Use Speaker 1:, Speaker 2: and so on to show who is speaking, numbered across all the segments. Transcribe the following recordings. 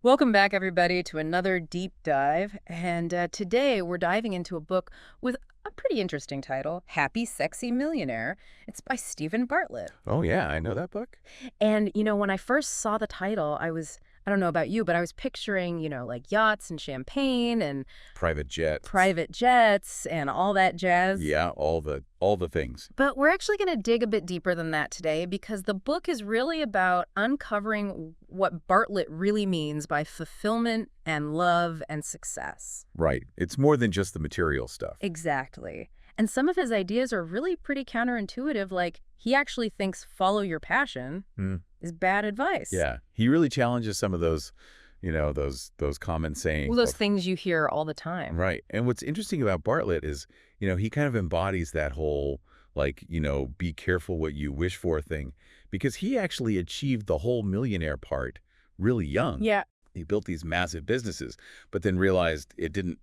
Speaker 1: Welcome back, everybody, to another deep dive. And today we're diving into a book with a pretty interesting title, Happy Sexy Millionaire. It's by Steven Bartlett.
Speaker 2: Oh, yeah, I know that book.
Speaker 1: And, when I first saw the title, I don't know about you, but I was picturing, like yachts and champagne and
Speaker 2: Private jets.
Speaker 1: private jets and all that jazz.
Speaker 2: Yeah, all the things.
Speaker 1: But we're actually going to dig a bit deeper than that today because the book is really about uncovering what Bartlett really means by fulfillment and love and success.
Speaker 2: Right. It's more than just the material stuff.
Speaker 1: Exactly. And some of his ideas are really pretty counterintuitive, like he actually thinks follow your passion
Speaker 2: Hmm.
Speaker 1: is bad advice.
Speaker 2: Yeah. He really challenges some of those, those common sayings.
Speaker 1: Well, those things you hear all the time.
Speaker 2: Right. And what's interesting about Bartlett is, he kind of embodies that whole, be careful what you wish for thing, because he actually achieved the whole millionaire part really young.
Speaker 1: Yeah.
Speaker 2: He built these massive businesses, but then realized it didn't,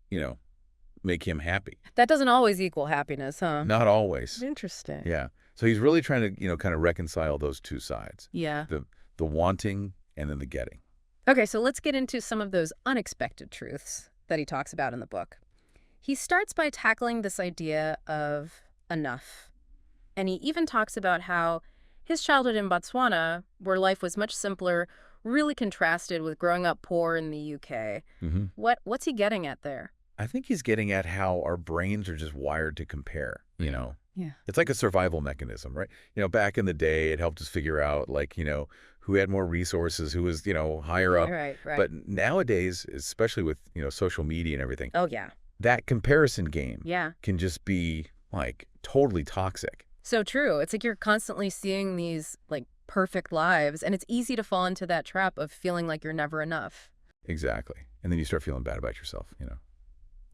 Speaker 2: make him happy.
Speaker 1: That doesn't always equal happiness, huh?
Speaker 2: Not always.
Speaker 1: Interesting.
Speaker 2: Yeah. So he's really trying to, kind of reconcile those two sides,
Speaker 1: Yeah.
Speaker 2: the wanting and then the getting.
Speaker 1: Okay, so let's get into some of those unexpected truths that he talks about in the book. He starts by tackling this idea of enough. And he even talks about how his childhood in Botswana, where life was much simpler, really contrasted with growing up poor in the UK.
Speaker 2: Hmm.
Speaker 1: What's he getting at there?
Speaker 2: I think he's getting at how our brains are just wired to compare.
Speaker 1: Yeah.
Speaker 2: It's like a survival mechanism, right? Back in the day, it helped us figure out, who had more resources, who was, higher up.
Speaker 1: Right.
Speaker 2: But nowadays, especially with, social media and everything,
Speaker 1: Oh, yeah.
Speaker 2: that comparison game
Speaker 1: Yeah.
Speaker 2: can just be, totally toxic.
Speaker 1: So true. It's like you're constantly seeing these, perfect lives, and it's easy to fall into that trap of feeling like you're never enough.
Speaker 2: Exactly. And then you start feeling bad about yourself.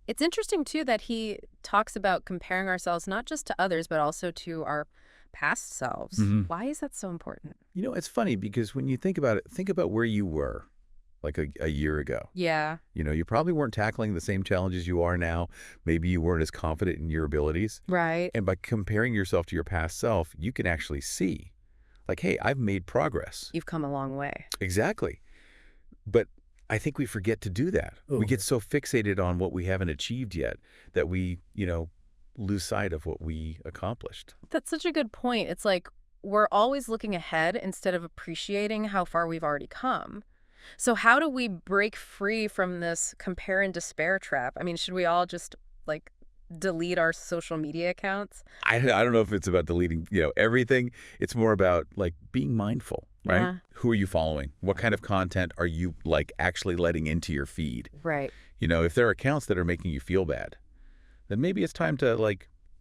Speaker 1: It's interesting, too, that he talks about comparing ourselves not just to others, but also to our past selves.
Speaker 2: Mhm.
Speaker 1: Why is that so important?
Speaker 2: It's funny because when you think about it, think about where you were like a year ago.
Speaker 1: Yeah.
Speaker 2: You probably weren't tackling the same challenges you are now. Maybe you weren't as confident in your abilities.
Speaker 1: Right.
Speaker 2: And by comparing yourself to your past self, you can actually see, hey, I've made progress.
Speaker 1: You've come a long way.
Speaker 2: Exactly. But I think we forget to do that.
Speaker 1: Ooh.
Speaker 2: We get so fixated on what we haven't achieved yet that we, lose sight of what we accomplished.
Speaker 1: That's such a good point. It's like we're always looking ahead instead of appreciating how far we've already come. So how do we break free from this compare and despair trap? I mean, should we all just delete our social media accounts?
Speaker 2: I don't know if it's about deleting, everything. It's more about being mindful, right?
Speaker 1: Yeah.
Speaker 2: Who are you following? What kind of content are you actually letting into your feed?
Speaker 1: Right.
Speaker 2: If there are accounts that are making you feel bad, then maybe it's time to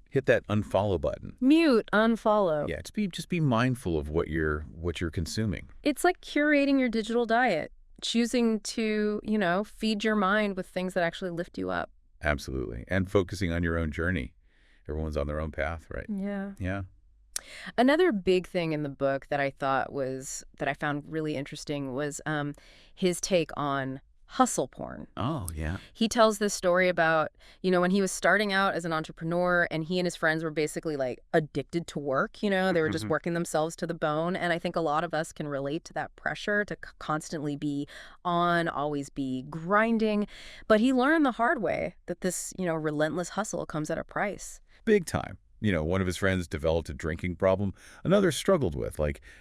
Speaker 2: hit that unfollow button.
Speaker 1: Mute, unfollow.
Speaker 2: Yeah, just be mindful of what you're consuming.
Speaker 1: It's like curating your digital diet, choosing to, feed your mind with things that actually lift you up.
Speaker 2: Absolutely. And focusing on your own journey. Everyone's on their own path, right?
Speaker 1: Yeah.
Speaker 2: Yeah.
Speaker 1: Another big thing in the book that I found really interesting was his take on hustle porn.
Speaker 2: Oh, yeah.
Speaker 1: He tells this story about, when he was starting out as an entrepreneur and he and his friends were basically addicted to work, they were just working themselves to the bone. And I think a lot of us can relate to that pressure to constantly be on, always be grinding. But he learned the hard way that this, relentless hustle comes at a price.
Speaker 2: Big time. One of his friends developed a drinking problem. Another struggled with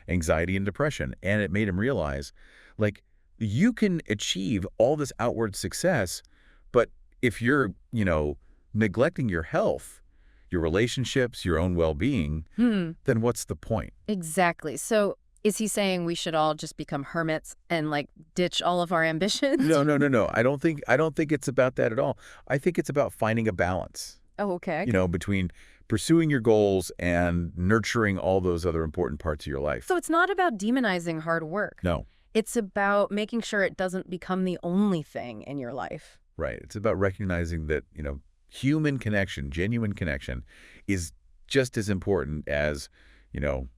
Speaker 2: anxiety and depression. And it made him realize you can achieve all this outward success, but if you're, neglecting your health, your relationships, your own well-being, then what's the point?
Speaker 1: Exactly. So is he saying we should all just become hermits and ditch all of our ambitions?
Speaker 2: No. I don't think it's about that at all. I think it's about finding a balance.
Speaker 1: Oh, okay.
Speaker 2: Between pursuing your goals and nurturing all those other important parts of your life.
Speaker 1: So it's not about demonizing hard work.
Speaker 2: No.
Speaker 1: It's about making sure it doesn't become the only thing in your life.
Speaker 2: Right. It's about recognizing that, human connection, genuine connection is just as important as,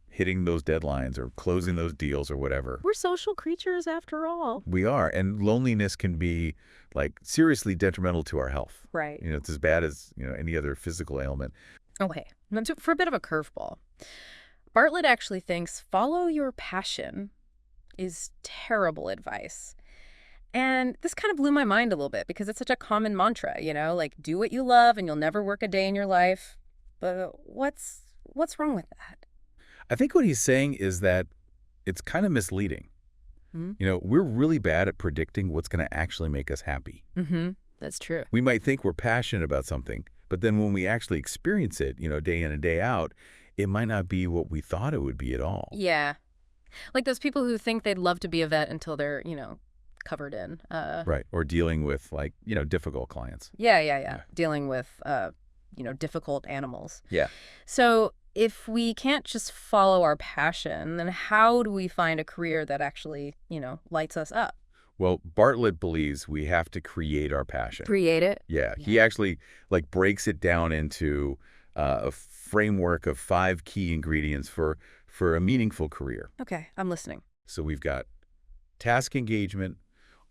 Speaker 2: hitting those deadlines or closing those deals or whatever.
Speaker 1: We're social creatures after all.
Speaker 2: We are. And loneliness can be seriously detrimental to our health.
Speaker 1: Right.
Speaker 2: It's as bad as, any other physical ailment.
Speaker 1: Okay. Now, for a bit of a curveball, Bartlett actually thinks follow your passion is terrible advice. And this kind of blew my mind a little bit because it's such a common mantra, like do what you love and you'll never work a day in your life. But what's wrong with that?
Speaker 2: I think what he's saying is that it's kind of misleading.
Speaker 1: Hmm?
Speaker 2: We're really bad at predicting what's going to actually make us happy.
Speaker 1: Mm-hmm. That's true.
Speaker 2: We might think we're passionate about something, but then when we actually experience it, day in and day out, it might not be what we thought it would be at all.
Speaker 1: Yeah. Like those people who think they'd love to be a vet until they're, covered in.
Speaker 2: Right. Or dealing with difficult clients.
Speaker 1: Yeah. Dealing with, difficult animals.
Speaker 2: Yeah.
Speaker 1: So if we can't just follow our passion, then how do we find a career that actually, lights us up?
Speaker 2: Well, Bartlett believes we have to create our passion.
Speaker 1: Create it?
Speaker 2: Yeah. He actually breaks it down into a framework of 5 key ingredients for a meaningful career.
Speaker 1: Okay, I'm listening.
Speaker 2: So we've got task engagement,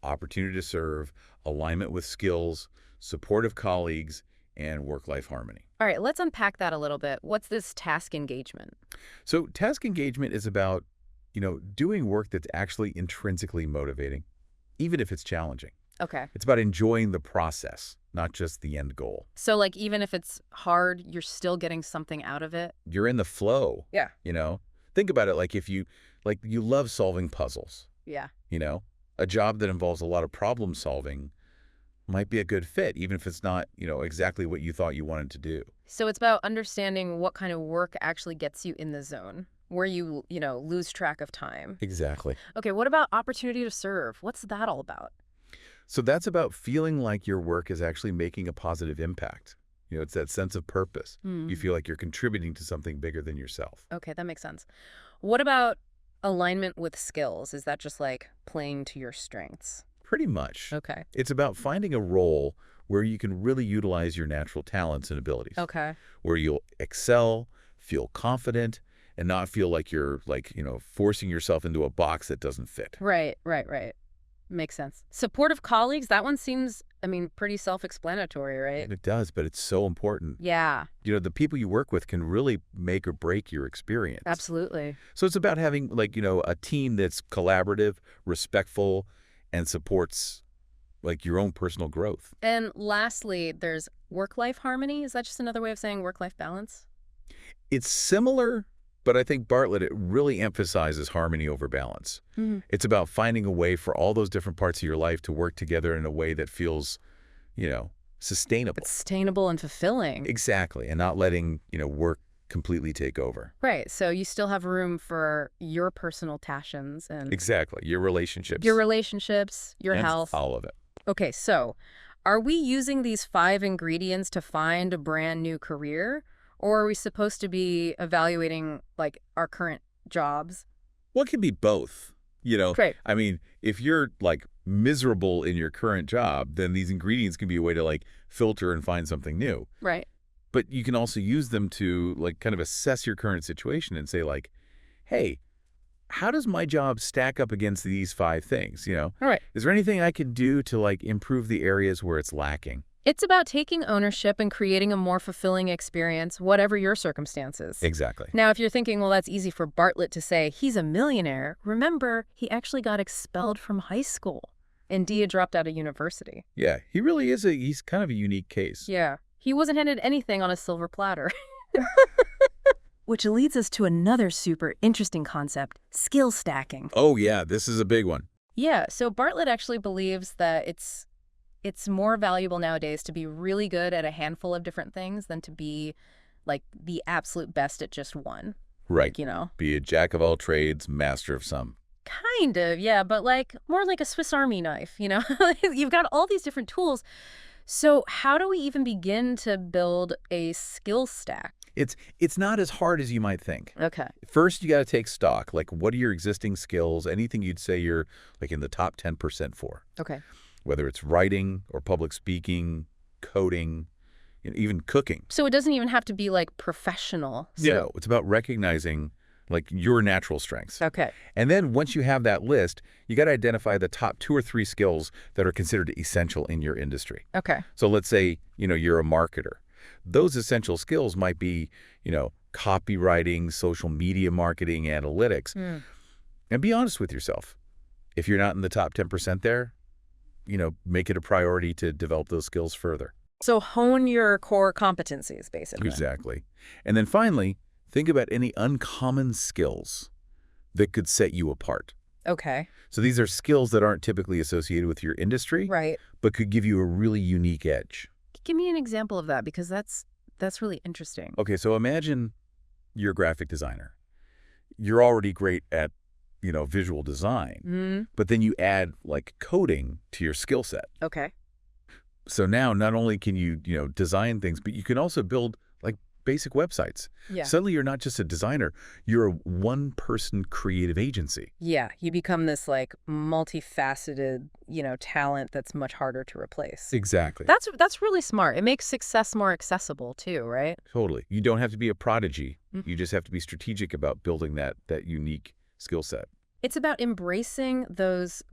Speaker 2: opportunity to serve, alignment with skills, supportive colleagues, and work-life harmony.
Speaker 1: All right, let's unpack that a little bit. What's this task engagement?
Speaker 2: So task engagement is about, doing work that's actually intrinsically motivating, even if it's challenging.
Speaker 1: Okay.
Speaker 2: It's about enjoying the process, not just the end goal.
Speaker 1: So even if it's hard, you're still getting something out of it?
Speaker 2: You're in the flow.
Speaker 1: Yeah.
Speaker 2: Think about it if you love solving puzzles.
Speaker 1: Yeah.
Speaker 2: A job that involves a lot of problem solving might be a good fit, even if it's not, exactly what you thought you wanted to do.
Speaker 1: So it's about understanding what kind of work actually gets you in the zone, where you, lose track of time.
Speaker 2: Exactly.
Speaker 1: Okay, what about opportunity to serve? What's that all about?
Speaker 2: So that's about feeling like your work is actually making a positive impact. It's that sense of purpose. You feel like you're contributing to something bigger than yourself.
Speaker 1: Okay, that makes sense. What about alignment with skills? Is that just playing to your strengths?
Speaker 2: Pretty much.
Speaker 1: Okay.
Speaker 2: It's about finding a role where you can really utilize your natural talents and abilities.
Speaker 1: Okay.
Speaker 2: Where you'll excel, feel confident, and not feel like you're forcing yourself into a box that doesn't fit.
Speaker 1: Right. Makes sense. Supportive colleagues, that one seems, pretty self-explanatory, right?
Speaker 2: And it does, but it's so important.
Speaker 1: Yeah.
Speaker 2: The people you work with can really make or break your experience.
Speaker 1: Absolutely.
Speaker 2: So it's about having a team that's collaborative, respectful, and supports your own personal growth.
Speaker 1: And lastly, there's work-life harmony. Is that just another way of saying work-life balance?
Speaker 2: It's similar, but I think Bartlett, it really emphasizes harmony over balance.
Speaker 1: Mm-hmm.
Speaker 2: It's about finding a way for all those different parts of your life to work together in a way that feels, sustainable.
Speaker 1: It's sustainable and fulfilling.
Speaker 2: Exactly. And not letting, work completely take over.
Speaker 1: Right. So you still have room for your personal passions and
Speaker 2: Exactly. Your relationships.
Speaker 1: Your
Speaker 2: and
Speaker 1: health.
Speaker 2: all of it.
Speaker 1: Okay, so are we using these 5 ingredients to find a brand new career? Or are we supposed to be evaluating our current jobs?
Speaker 2: Well, it can be both.
Speaker 1: Great.
Speaker 2: If you're miserable in your current job, then these ingredients can be a way to filter and find something new.
Speaker 1: Right.
Speaker 2: But you can also use them to kind of assess your current situation and say hey, how does my job stack up against these 5 things?
Speaker 1: All right.
Speaker 2: Is there anything I could do to improve the areas where it's lacking?
Speaker 1: It's about taking ownership and creating a more fulfilling experience, whatever your circumstances.
Speaker 2: Exactly.
Speaker 1: Now, if you're thinking, well, that's easy for Bartlett to say, he's a millionaire, remember, he actually got expelled from high school and Dia dropped out of university.
Speaker 2: Yeah, he really is he's kind of a unique case.
Speaker 1: Yeah. He wasn't handed anything on a silver platter. Which leads us to another super interesting concept, skill stacking.
Speaker 2: Oh, yeah, this is a big one.
Speaker 1: Yeah, so Bartlett actually believes that it's more valuable nowadays to be really good at a handful of different things than to be the absolute best at just one.
Speaker 2: Right.
Speaker 1: Be
Speaker 2: a jack of all trades, master of some.
Speaker 1: Kind of, yeah, but more like a Swiss Army knife, You've got all these different tools. So how do we even begin to build a skill stack?
Speaker 2: It's not as hard as you might think.
Speaker 1: Okay.
Speaker 2: First, you got to take stock. What are your existing skills? Anything you'd say you're in the top 10% for.
Speaker 1: Okay.
Speaker 2: Whether it's writing or public speaking, coding, even cooking.
Speaker 1: So it doesn't even have to be professional.
Speaker 2: No, it's about recognizing your natural strengths.
Speaker 1: Okay.
Speaker 2: And then once you have that list, you got to identify the top 2 or 3 skills that are considered essential in your industry.
Speaker 1: Okay.
Speaker 2: So let's say, you're a marketer. Those essential skills might be, copywriting, social media marketing, analytics. And be honest with yourself. If you're not in the top 10% there, make it a priority to develop those skills further.
Speaker 1: So hone your core competencies, basically.
Speaker 2: Exactly. And then finally, think about any uncommon skills that could set you apart.
Speaker 1: Okay.
Speaker 2: So these are skills that aren't typically associated with your industry,
Speaker 1: Right.
Speaker 2: but could give you a really unique edge.
Speaker 1: Give me an example of that, because that's really interesting.
Speaker 2: Okay, so imagine you're a graphic designer. You're already great at, visual design, but then you add like coding to your skill set.
Speaker 1: Okay.
Speaker 2: So now not only can you, design things, but you can also build like basic websites.
Speaker 1: Yeah.
Speaker 2: Suddenly you're not just a designer, you're a one-person creative agency.
Speaker 1: Yeah, you become this like multifaceted, talent that's much harder to replace.
Speaker 2: Exactly.
Speaker 1: That's really smart. It makes success more accessible too, right?
Speaker 2: Totally. You don't have to be a prodigy. You just have to be strategic about building that unique skill set.
Speaker 1: It's about embracing those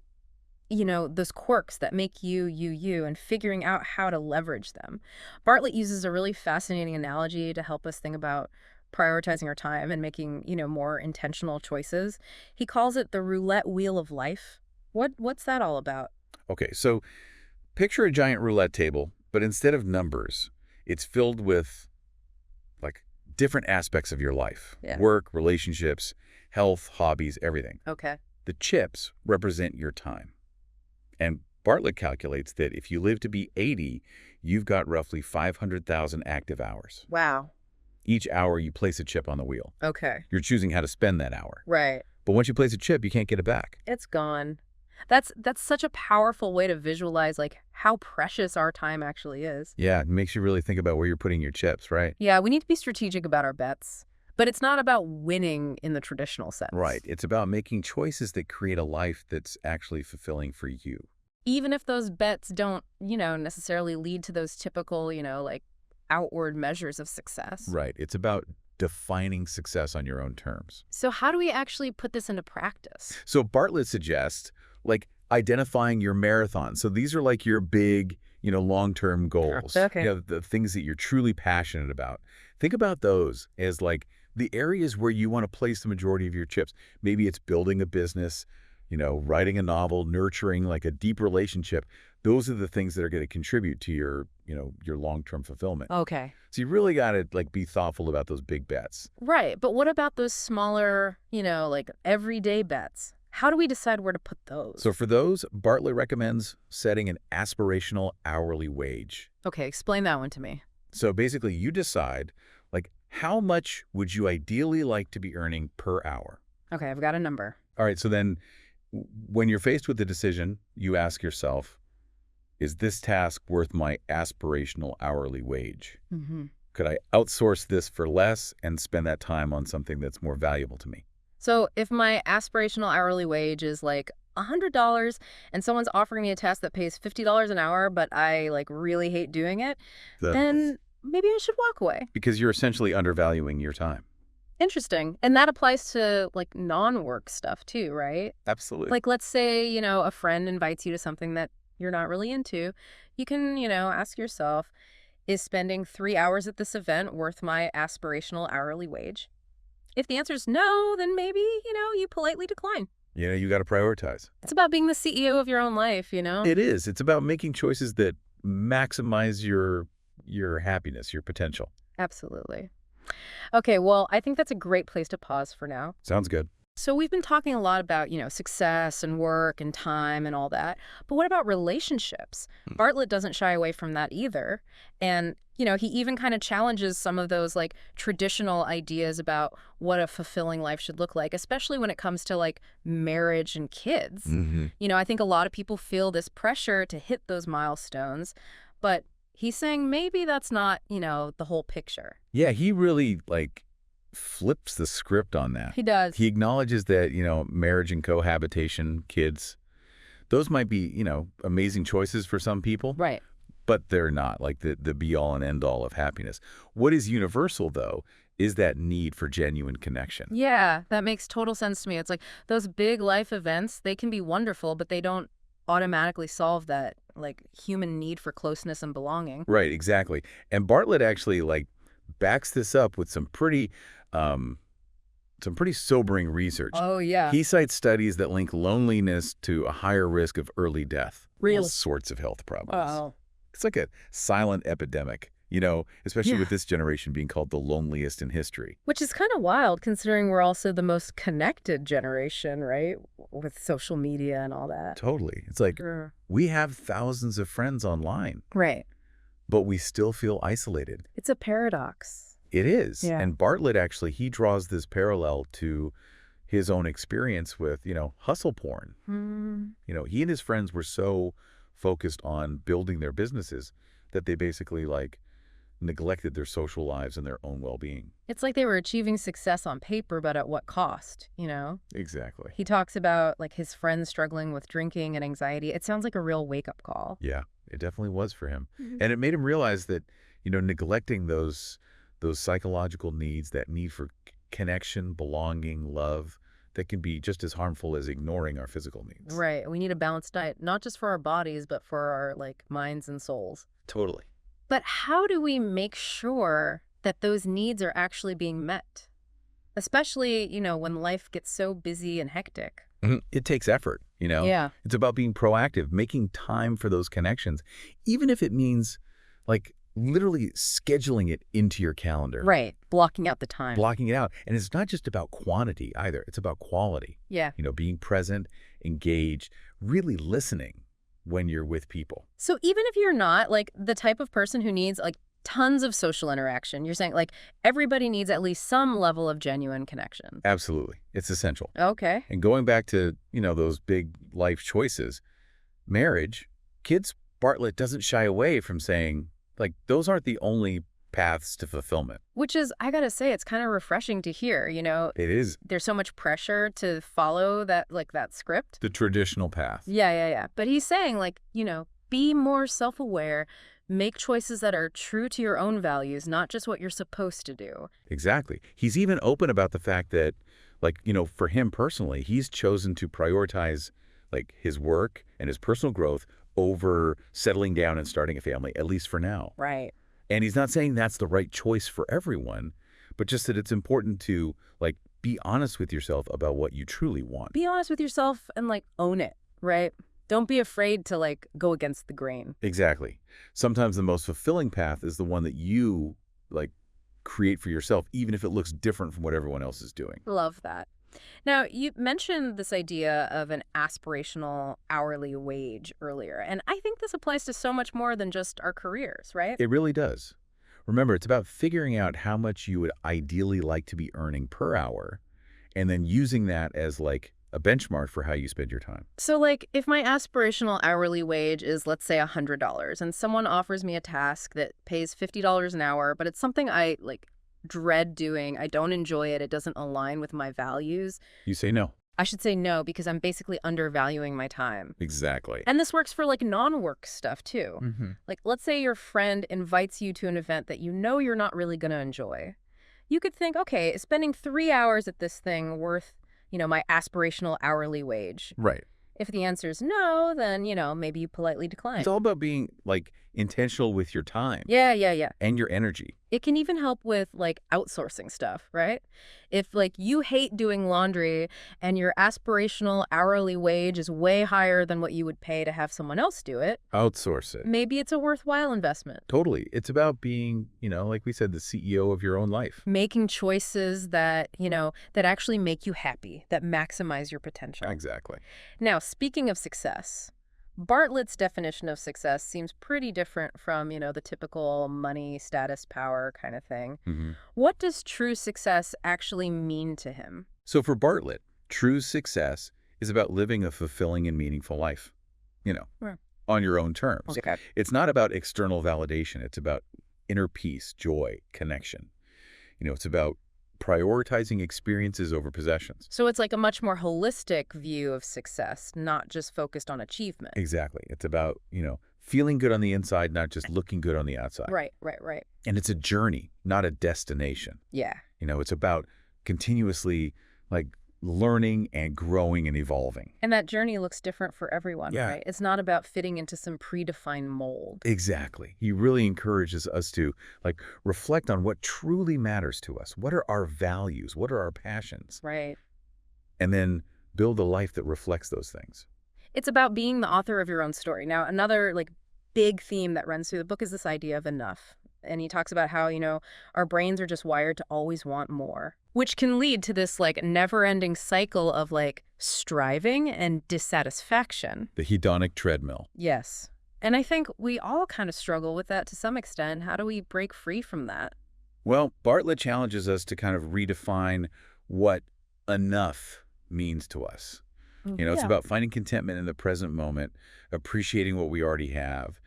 Speaker 1: quirks that make you, and figuring out how to leverage them. Bartlett uses a really fascinating analogy to help us think about prioritizing our time and making, more intentional choices. He calls it the roulette wheel of life. What's that all about?
Speaker 2: Okay, so picture a giant roulette table, but instead of numbers, it's filled with like different aspects of your life.
Speaker 1: Yeah.
Speaker 2: Work, relationships, health, hobbies, everything.
Speaker 1: Okay.
Speaker 2: The chips represent your time. And Bartlett calculates that if you live to be 80, you've got roughly 500,000 active hours.
Speaker 1: Wow.
Speaker 2: Each hour you place a chip on the wheel.
Speaker 1: Okay.
Speaker 2: You're choosing how to spend that hour.
Speaker 1: Right.
Speaker 2: But once you place a chip, you can't get it back.
Speaker 1: It's gone. That's such a powerful way to visualize like how precious our time actually is.
Speaker 2: Yeah, it makes you really think about where you're putting your chips, right?
Speaker 1: Yeah, we need to be strategic about our bets. But it's not about winning in the traditional sense.
Speaker 2: Right. It's about making choices that create a life that's actually fulfilling for you.
Speaker 1: Even if those bets don't, necessarily lead to those typical, like outward measures of success.
Speaker 2: Right. It's about defining success on your own terms.
Speaker 1: So how do we actually put this into practice?
Speaker 2: So Bartlett suggests like identifying your marathon. So these are like your big, long-term goals.
Speaker 1: Okay.
Speaker 2: The things that you're truly passionate about. Think about those as like the areas where you want to place the majority of your chips. Maybe it's building a business, writing a novel, nurturing like a deep relationship. Those are the things that are going to contribute to your long-term fulfillment.
Speaker 1: Okay.
Speaker 2: So you really got to like be thoughtful about those big bets.
Speaker 1: Right. But what about those smaller, like everyday bets? How do we decide where to put those?
Speaker 2: So for those, Bartlett recommends setting an aspirational hourly wage.
Speaker 1: Okay, explain that one to me.
Speaker 2: So basically you decide like how much would you ideally like to be earning per hour?
Speaker 1: Okay, I've got a number.
Speaker 2: All right, so then when you're faced with the decision, you ask yourself, is this task worth my aspirational hourly wage? Could I outsource this for less and spend that time on something that's more valuable to me?
Speaker 1: So if my aspirational hourly wage is like $100 and someone's offering me a task that pays $50 an hour, but I like really hate doing it, then maybe I should walk away.
Speaker 2: Because you're essentially undervaluing your time.
Speaker 1: Interesting. And that applies to like non-work stuff too, right?
Speaker 2: Absolutely.
Speaker 1: Like let's say, a friend invites you to something that you're not really into. You can, ask yourself, is spending 3 hours at this event worth my aspirational hourly wage? If the answer is no, then maybe, you politely decline.
Speaker 2: You got to prioritize.
Speaker 1: It's about being the CEO of your own life,
Speaker 2: It is. It's about making choices that maximize your happiness, your potential.
Speaker 1: Absolutely. Okay, well, I think that's a great place to pause for now.
Speaker 2: Sounds good.
Speaker 1: So we've been talking a lot about, success and work and time and all that. But what about relationships? Bartlett doesn't shy away from that either. And, he even kind of challenges some of those like traditional ideas about what a fulfilling life should look like, especially when it comes to like marriage and kids. I think a lot of people feel this pressure to hit those milestones, but he's saying maybe that's not, the whole picture.
Speaker 2: Yeah, he really like flips the script on that.
Speaker 1: He does.
Speaker 2: He acknowledges that, marriage and cohabitation, kids, those might be, amazing choices for some people.
Speaker 1: Right.
Speaker 2: But they're not like the be-all and end-all of happiness. What is universal, though, is that need for genuine connection.
Speaker 1: Yeah, that makes total sense to me. It's like those big life events, they can be wonderful, but they don't automatically solve that like human need for closeness and belonging.
Speaker 2: Right, exactly. And Bartlett actually like backs this up with some pretty some pretty sobering research.
Speaker 1: Oh, yeah.
Speaker 2: He cites studies that link loneliness to a higher risk of early death.
Speaker 1: Really?
Speaker 2: All sorts of health problems.
Speaker 1: Oh.
Speaker 2: It's like a silent epidemic, especially with this generation being called the loneliest in history.
Speaker 1: Which is kind of wild, considering we're also the most connected generation, right? With social media and all that.
Speaker 2: Totally. It's like we have thousands of friends online.
Speaker 1: Right.
Speaker 2: But we still feel isolated.
Speaker 1: It's a paradox.
Speaker 2: It is.
Speaker 1: Yeah.
Speaker 2: And Bartlett, actually, he draws this parallel to his own experience with, hustle porn. He and his friends were so focused on building their businesses that they basically, neglected their social lives and their own well-being.
Speaker 1: It's like they were achieving success on paper, but at what cost,
Speaker 2: Exactly.
Speaker 1: He talks about, his friends struggling with drinking and anxiety. It sounds like a real wake-up call.
Speaker 2: Yeah. It definitely was for him. And it made him realize that, neglecting those psychological needs, that need for connection, belonging, love, that can be just as harmful as ignoring our physical needs.
Speaker 1: Right. We need a balanced diet, not just for our bodies, but for our, minds and souls.
Speaker 2: Totally.
Speaker 1: But how do we make sure that those needs are actually being met? Especially, when life gets so busy and hectic.
Speaker 2: It takes effort,
Speaker 1: Yeah.
Speaker 2: It's about being proactive, making time for those connections, even if it means, literally scheduling it into your calendar.
Speaker 1: Right. Blocking out the time.
Speaker 2: Blocking it out. And it's not just about quantity either. It's about quality.
Speaker 1: Yeah.
Speaker 2: Being present, engaged, really listening when you're with people.
Speaker 1: So even if you're not, the type of person who needs, tons of social interaction, you're saying, everybody needs at least some level of genuine connection.
Speaker 2: Absolutely. It's essential.
Speaker 1: Okay.
Speaker 2: And going back to, those big life choices, marriage, Bartlett doesn't shy away from saying, those aren't the only paths to fulfillment.
Speaker 1: Which is, I gotta say, it's kind of refreshing to hear,
Speaker 2: It is.
Speaker 1: There's so much pressure to follow that, that script.
Speaker 2: The traditional path.
Speaker 1: Yeah. But he's saying, be more self-aware, make choices that are true to your own values, not just what you're supposed to do.
Speaker 2: Exactly. He's even open about the fact that, for him personally, he's chosen to prioritize, his work and his personal growth over settling down and starting a family, at least for now.
Speaker 1: Right.
Speaker 2: And he's not saying that's the right choice for everyone, but just that it's important to, be honest with yourself about what you truly want.
Speaker 1: Be honest with yourself and, own it, right? Don't be afraid to, go against the grain.
Speaker 2: Exactly. Sometimes the most fulfilling path is the one that you, create for yourself, even if it looks different from what everyone else is doing.
Speaker 1: Love that. Now, you mentioned this idea of an aspirational hourly wage earlier, and I think this applies to so much more than just our careers, right?
Speaker 2: It really does. Remember, it's about figuring out how much you would ideally like to be earning per hour, and then using that as, a benchmark for how you spend your time.
Speaker 1: So, if my aspirational hourly wage is, let's say, $100, and someone offers me a task that pays $50 an hour, but it's something I, dread doing, I don't enjoy it, it doesn't align with my values.
Speaker 2: You say no.
Speaker 1: I should say no, because I'm basically undervaluing my time.
Speaker 2: Exactly.
Speaker 1: And this works for non-work stuff too.
Speaker 2: Mm-hmm.
Speaker 1: Let's say your friend invites you to an event that you're not really going to enjoy. You could think, okay, is spending 3 hours at this thing worth, my aspirational hourly wage?
Speaker 2: Right.
Speaker 1: If the answer is no, then, maybe you politely decline.
Speaker 2: It's all about being, intentional with your time.
Speaker 1: Yeah.
Speaker 2: And your energy.
Speaker 1: It can even help with, outsourcing stuff, right? If, you hate doing laundry and your aspirational hourly wage is way higher than what you would pay to have someone else do it.
Speaker 2: Outsource it.
Speaker 1: Maybe it's a worthwhile investment.
Speaker 2: Totally. It's about being, like we said, the CEO of your own life.
Speaker 1: Making choices that, that actually make you happy, that maximize your potential.
Speaker 2: Exactly.
Speaker 1: Now, speaking of success, Bartlett's definition of success seems pretty different from, the typical money, status, power kind of thing.
Speaker 2: Mm-hmm.
Speaker 1: What does true success actually mean to him?
Speaker 2: So for Bartlett, true success is about living a fulfilling and meaningful life, on your own terms.
Speaker 1: Okay.
Speaker 2: It's not about external validation. It's about inner peace, joy, connection. It's about prioritizing experiences over possessions.
Speaker 1: So it's a much more holistic view of success, not just focused on achievement.
Speaker 2: Exactly. It's about, feeling good on the inside, not just looking good on the outside.
Speaker 1: Right.
Speaker 2: And it's a journey, not a destination.
Speaker 1: Yeah.
Speaker 2: It's about continuously, learning and growing and evolving.
Speaker 1: And that journey looks different for everyone,
Speaker 2: Yeah.
Speaker 1: right? It's not about fitting into some predefined mold.
Speaker 2: Exactly. He really encourages us to reflect on what truly matters to us. What are our values? What are our passions?
Speaker 1: Right.
Speaker 2: And then build a life that reflects those things.
Speaker 1: It's about being the author of your own story. Now, another big theme that runs through the book is this idea of enough. And he talks about how, our brains are just wired to always want more, which can lead to this never-ending cycle of striving and dissatisfaction.
Speaker 2: The hedonic treadmill.
Speaker 1: Yes. And I think we all kind of struggle with that to some extent. How do we break free from that?
Speaker 2: Well, Bartlett challenges us to kind of redefine what enough means to us. It's
Speaker 1: Yeah.
Speaker 2: about finding contentment in the present moment, appreciating what we already have,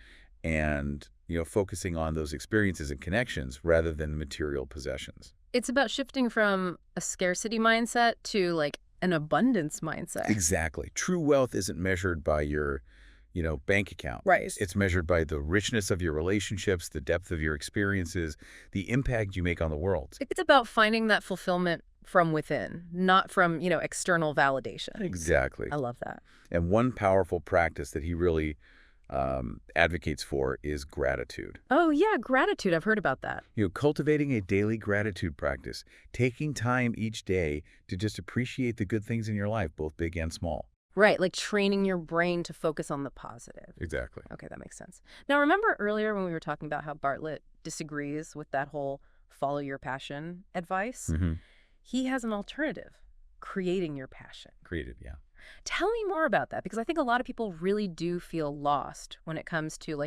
Speaker 2: and, focusing on those experiences and connections rather than material possessions.
Speaker 1: It's about shifting from a scarcity mindset to an abundance mindset.
Speaker 2: Exactly. True wealth isn't measured by your, bank account.
Speaker 1: Right.
Speaker 2: It's measured by the richness of your relationships, the depth of your experiences, the impact you make on the world.
Speaker 1: It's about finding that fulfillment from within, not from, external validation.
Speaker 2: Exactly.
Speaker 1: I love that.
Speaker 2: And one powerful practice that he really advocates for is gratitude.
Speaker 1: Oh, yeah, gratitude. I've heard about that.
Speaker 2: Cultivating a daily gratitude practice, taking time each day to just appreciate the good things in your life, both big and small.
Speaker 1: Right, training your brain to focus on the positive.
Speaker 2: Exactly.
Speaker 1: Okay, that makes sense. Now, remember earlier when we were talking about how Bartlett disagrees with that whole follow your passion advice?
Speaker 2: Mm-hmm.
Speaker 1: He has an alternative, creating your passion.
Speaker 2: Creative, yeah.
Speaker 1: Tell me more about that, because I think a lot of people really do feel lost when it comes to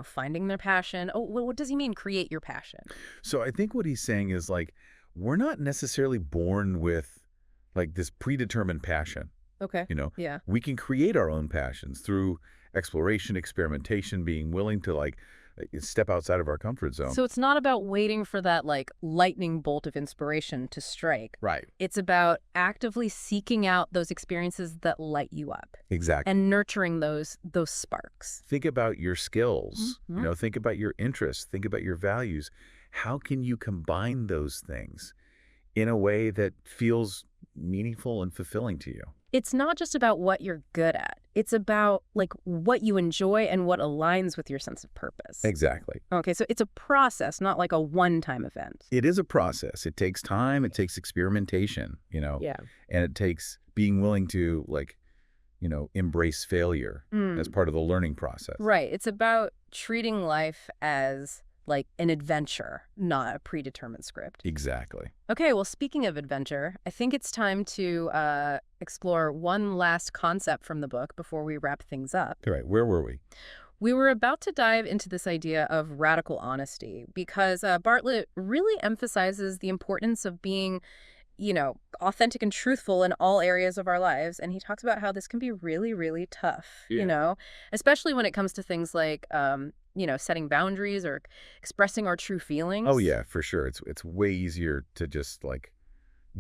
Speaker 1: finding their passion. Oh, what does he mean, create your passion?
Speaker 2: So I think what he's saying is we're not necessarily born with this predetermined passion.
Speaker 1: Okay. Yeah.
Speaker 2: We can create our own passions through exploration, experimentation, being willing to step outside of our comfort zone.
Speaker 1: So it's not about waiting for that lightning bolt of inspiration to strike.
Speaker 2: Right.
Speaker 1: It's about actively seeking out those experiences that light you up.
Speaker 2: Exactly.
Speaker 1: And nurturing those sparks.
Speaker 2: Think about your skills,
Speaker 1: Mm-hmm.
Speaker 2: think about your interests, think about your values. How can you combine those things in a way that feels meaningful and fulfilling to you?
Speaker 1: It's not just about what you're good at. It's about what you enjoy and what aligns with your sense of purpose.
Speaker 2: Exactly.
Speaker 1: Okay, so it's a process, not a one-time event.
Speaker 2: It is a process. It takes time. It takes experimentation,
Speaker 1: Yeah.
Speaker 2: and it takes being willing to embrace failure as part of the learning process.
Speaker 1: Right. It's about treating life as an adventure, not a predetermined script.
Speaker 2: Exactly.
Speaker 1: Okay, well, speaking of adventure, I think it's time to explore one last concept from the book before we wrap things up.
Speaker 2: All right. Where were we?
Speaker 1: We were about to dive into this idea of radical honesty because Bartlett really emphasizes the importance of being, authentic and truthful in all areas of our lives. And he talks about how this can be really, really tough, especially when it comes to things like, setting boundaries or expressing our true feelings.
Speaker 2: Oh, yeah, for sure. It's way easier to just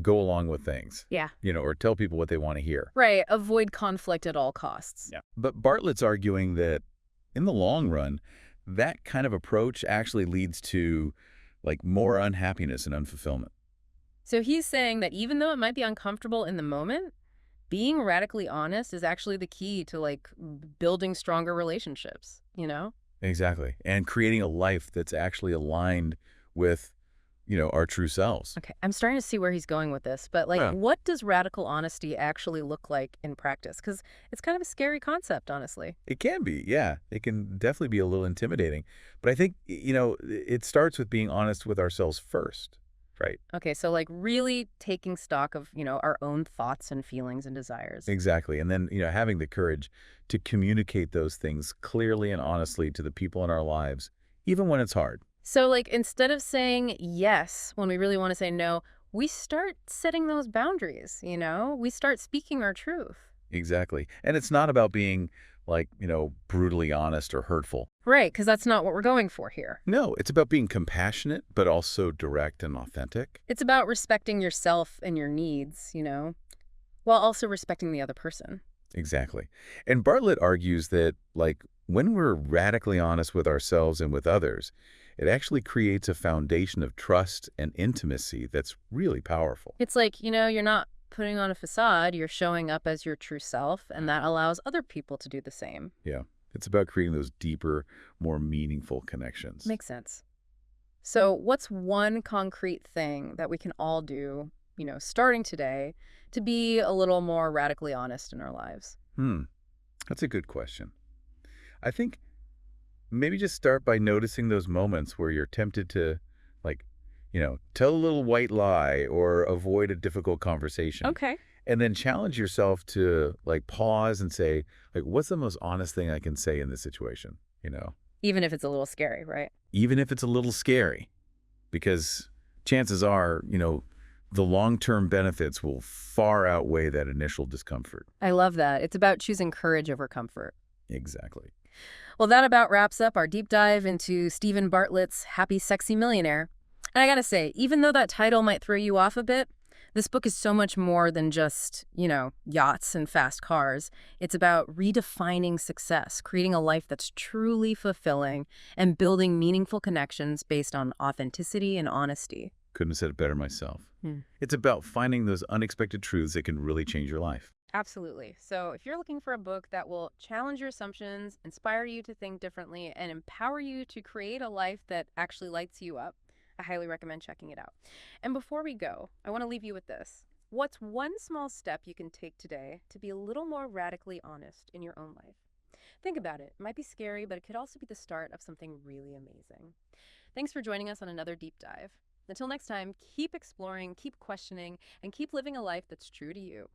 Speaker 2: go along with things.
Speaker 1: Yeah.
Speaker 2: Or tell people what they want to hear.
Speaker 1: Right. Avoid conflict at all costs.
Speaker 2: Yeah. But Bartlett's arguing that in the long run, that kind of approach actually leads to more unhappiness and unfulfillment.
Speaker 1: So he's saying that even though it might be uncomfortable in the moment, being radically honest is actually the key to building stronger relationships,
Speaker 2: Exactly. And creating a life that's actually aligned with, our true selves.
Speaker 1: Okay, I'm starting to see where he's going with this, but
Speaker 2: Yeah.
Speaker 1: what does radical honesty actually look like in practice? Because it's kind of a scary concept, honestly.
Speaker 2: It can be, yeah. It can definitely be a little intimidating. But I think, it starts with being honest with ourselves first, right?
Speaker 1: Okay, so really taking stock of, our own thoughts and feelings and desires.
Speaker 2: Exactly. And then, having the courage to communicate those things clearly and honestly to the people in our lives, even when it's hard.
Speaker 1: So instead of saying yes when we really want to say no, we start setting those boundaries, We start speaking our truth.
Speaker 2: Exactly. And it's not about being brutally honest or hurtful.
Speaker 1: Right, because that's not what we're going for here.
Speaker 2: No, it's about being compassionate, but also direct and authentic.
Speaker 1: It's about respecting yourself and your needs, while also respecting the other person.
Speaker 2: Exactly. And Bartlett argues that, when we're radically honest with ourselves and with others, it actually creates a foundation of trust and intimacy that's really powerful.
Speaker 1: It's you're not putting on a facade, you're showing up as your true self, and that allows other people to do the same.
Speaker 2: Yeah. It's about creating those deeper, more meaningful connections.
Speaker 1: Makes sense. So, what's one concrete thing that we can all do, starting today, to be a little more radically honest in our lives?
Speaker 2: Hmm. That's a good question. I think maybe just start by noticing those moments where you're tempted to, like, tell a little white lie or avoid a difficult conversation.
Speaker 1: Okay.
Speaker 2: And then challenge yourself to, like, pause and say, like, what's the most honest thing I can say in this situation?
Speaker 1: Even if it's a little scary, right?
Speaker 2: Even if it's a little scary, because chances are, the long-term benefits will far outweigh that initial discomfort.
Speaker 1: I love that. It's about choosing courage over comfort.
Speaker 2: Exactly.
Speaker 1: Well, that about wraps up our deep dive into Steven Bartlett's Happy Sexy Millionaire. And I gotta say, even though that title might throw you off a bit, this book is so much more than just, yachts and fast cars. It's about redefining success, creating a life that's truly fulfilling, and building meaningful connections based on authenticity and honesty.
Speaker 2: Couldn't have said it better myself.
Speaker 1: Hmm.
Speaker 2: It's about finding those unexpected truths that can really change your life.
Speaker 1: Absolutely. So if you're looking for a book that will challenge your assumptions, inspire you to think differently, and empower you to create a life that actually lights you up, I highly recommend checking it out. And before we go, I want to leave you with this. What's one small step you can take today to be a little more radically honest in your own life? Think about it. It might be scary, but it could also be the start of something really amazing. Thanks for joining us on another deep dive. Until next time, keep exploring, keep questioning, and keep living a life that's true to you.